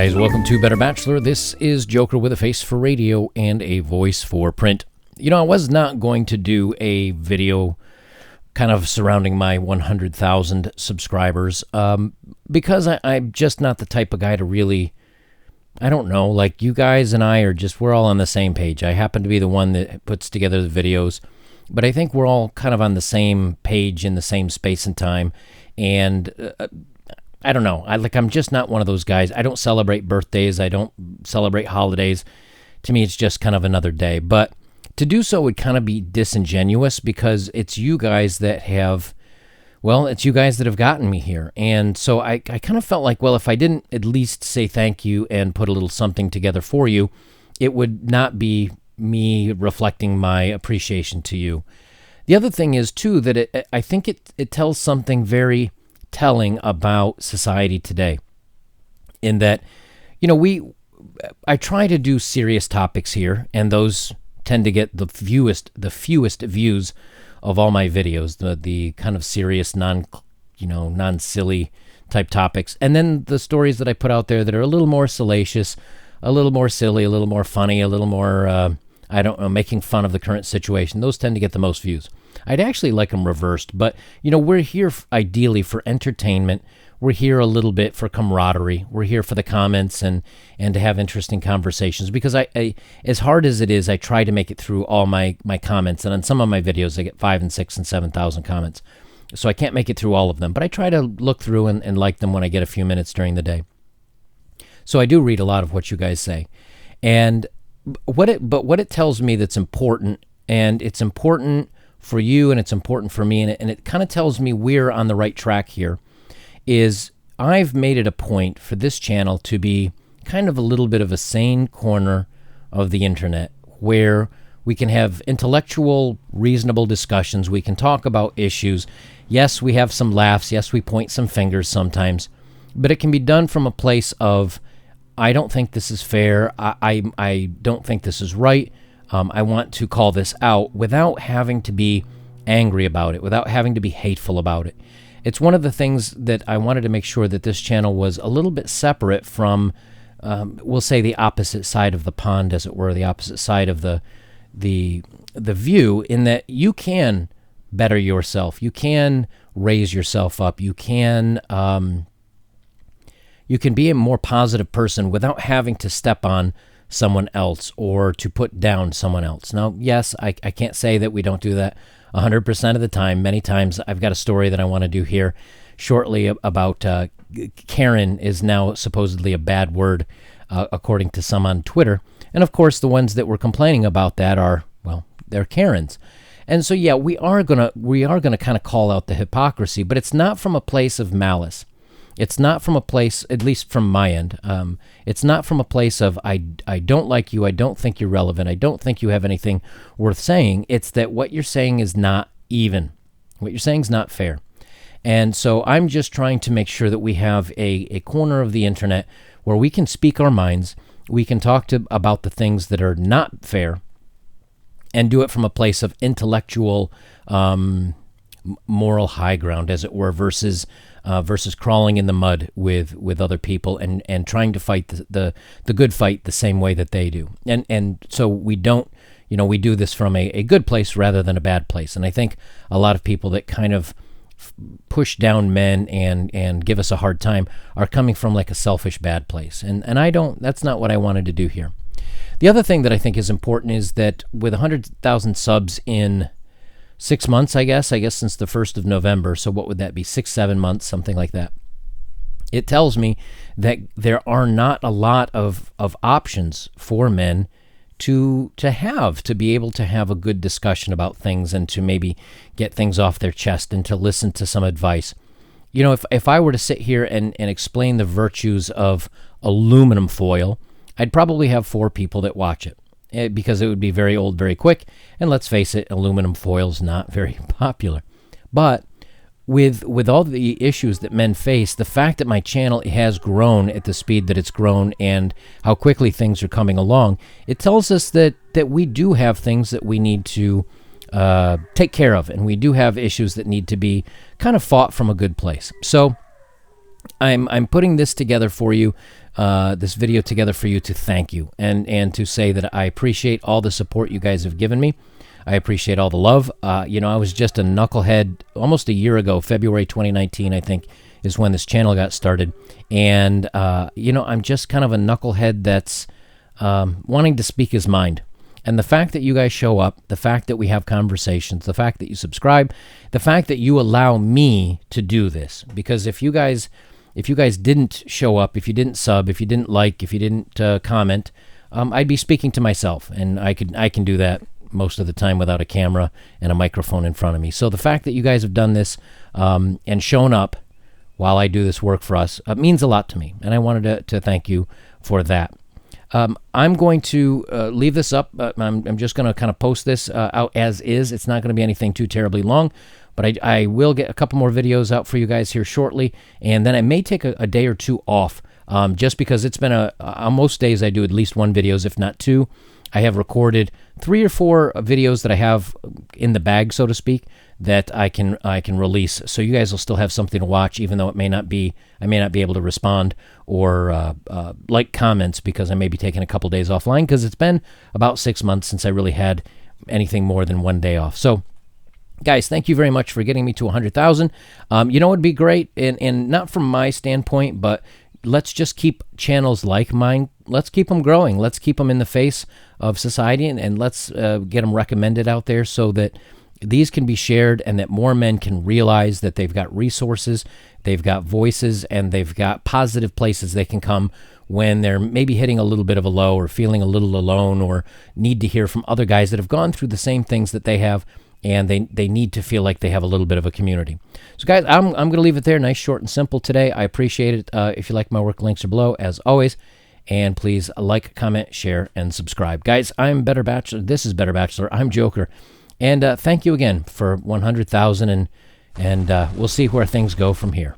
guys, welcome to Better Bachelor. This is Joker with a face for radio and a voice for print. You know, I was not going to do a video kind of surrounding my 100,000 subscribers because I'm just not the type of guy to really, I don't know, like you guys and I are just, we're all on the same page. I happen to be the one that puts together the videos, but I think we're all kind of on the same page in the same space and time, and I don't know. I'm just not one of those guys. I don't celebrate birthdays. I don't celebrate holidays. To me, it's just kind of another day. But to do so would kind of be disingenuous because it's you guys that have, well, it's you guys that have gotten me here. And so I kind of felt like, well, if I didn't at least say thank you and put a little something together for you, it would not be me reflecting my appreciation to you. The other thing is, too, that I think it tells something very telling about society today, in that, you know, I try to do serious topics here, and those tend to get the fewest views of all my videos, the kind of serious, non-silly type topics, and then the stories that I put out there that are a little more salacious, a little more silly, a little more funny, a little more I don't know, making fun of the current situation. Those tend to get the most views. I'd actually like them reversed, but, you know, we're here ideally for entertainment. We're here a little bit for camaraderie. We're here for the comments and to have interesting conversations, because I as hard as it is, I try to make it through all my comments, and on some of my videos I get 5,000 and 6,000 and 7,000 comments. So I can't make it through all of them, but I try to look through and like them when I get a few minutes during the day. So I do read a lot of what you guys say. And what it tells me that's important, and it's important for you and it's important for me, and it kind of tells me we're on the right track here, is I've made it a point for this channel to be kind of a little bit of a sane corner of the internet where we can have intellectual, reasonable discussions. We can talk about issues. Yes, we have some laughs. Yes, we point some fingers sometimes, but it can be done from a place of, I don't think this is fair. I don't think this is right. I want to call this out without having to be angry about it, without having to be hateful about it. It's one of the things that I wanted to make sure that this channel was a little bit separate from, we'll say, the opposite side of the pond, as it were, the opposite side of the view, in that you can better yourself. You can raise yourself up. You can be a more positive person without having to step on someone else or to put down someone else. Now, yes, I can't say that we don't do that 100% of the time. Many times I've got a story that I want to do here shortly about Karen is now supposedly a bad word, according to some on Twitter. And of course, the ones that were complaining about that are, well, they're Karens. And so, yeah, we are gonna kind of call out the hypocrisy, but it's not from a place of malice. It's not from a place, at least from my end, it's not from a place of, I don't like you, I don't think you're relevant, I don't think you have anything worth saying. It's that what you're saying is not even. What you're saying is not fair. And so I'm just trying to make sure that we have a corner of the internet where we can speak our minds, we can talk about the things that are not fair, and do it from a place of intellectual, moral high ground, as it were, versus crawling in the mud with other people and trying to fight the good fight the same way that they do. And so we don't, we do this from a good place rather than a bad place. And I think a lot of people that kind of push down men and give us a hard time are coming from like a selfish bad place. And that's not what I wanted to do here. The other thing that I think is important is that with 100,000 subs in 6 months, I guess since the 1st of November, so what would that be, 6-7 months, something like that, it tells me that there are not a lot of options for men to be able to have a good discussion about things and to maybe get things off their chest and to listen to some advice. If I were to sit here and explain the virtues of aluminum foil, I'd probably have 4 people that watch it, because it would be very old very quick, and let's face it, aluminum foil's not very popular. But with all the issues that men face, the fact that my channel has grown at the speed that it's grown and how quickly things are coming along, it tells us that we do have things that we need to take care of, and we do have issues that need to be kind of fought from a good place. So I'm putting this together for you, this video together for you to thank you and to say that I appreciate all the support you guys have given me. I appreciate all the love. You know, I was just a knucklehead almost a year ago, February 2019, I think, is when this channel got started. And, you know, I'm just kind of a knucklehead that's wanting to speak his mind. And the fact that you guys show up, the fact that we have conversations, the fact that you subscribe, the fact that you allow me to do this. Because if you guys didn't show up, if you didn't sub, if you didn't like, if you didn't comment, I'd be speaking to myself. And I can do that most of the time without a camera and a microphone in front of me. So the fact that you guys have done this and shown up while I do this work for us means a lot to me. And I wanted to thank you for that. I'm going to leave this up. I'm just going to kind of post this out as is. It's not going to be anything too terribly long, but I will get a couple more videos out for you guys here shortly. And then I may take a day or two off just because it's been on most days I do at least one videos, if not two. I have recorded 3 or 4 videos that I have in the bag, so to speak, that I can release. So you guys will still have something to watch, even though I may not be able to respond or like comments because I may be taking a couple days offline because it's been about 6 months since I really had anything more than one day off. So guys, thank you very much for getting me to 100,000. You know, it'd be great, and not from my standpoint, but let's just keep channels like mine. Let's keep them growing. Let's keep them in the face of society, and let's get them recommended out there so that these can be shared and that more men can realize that they've got resources, they've got voices, and they've got positive places they can come when they're maybe hitting a little bit of a low or feeling a little alone or need to hear from other guys that have gone through the same things that they have, and they need to feel like they have a little bit of a community. So guys, I'm going to leave it there. Nice, short, and simple today. I appreciate it. If you like my work, links are below, as always. And please like, comment, share, and subscribe. Guys, I'm Better Bachelor. This is Better Bachelor. I'm Joker. And thank you again for 100,000, and we'll see where things go from here.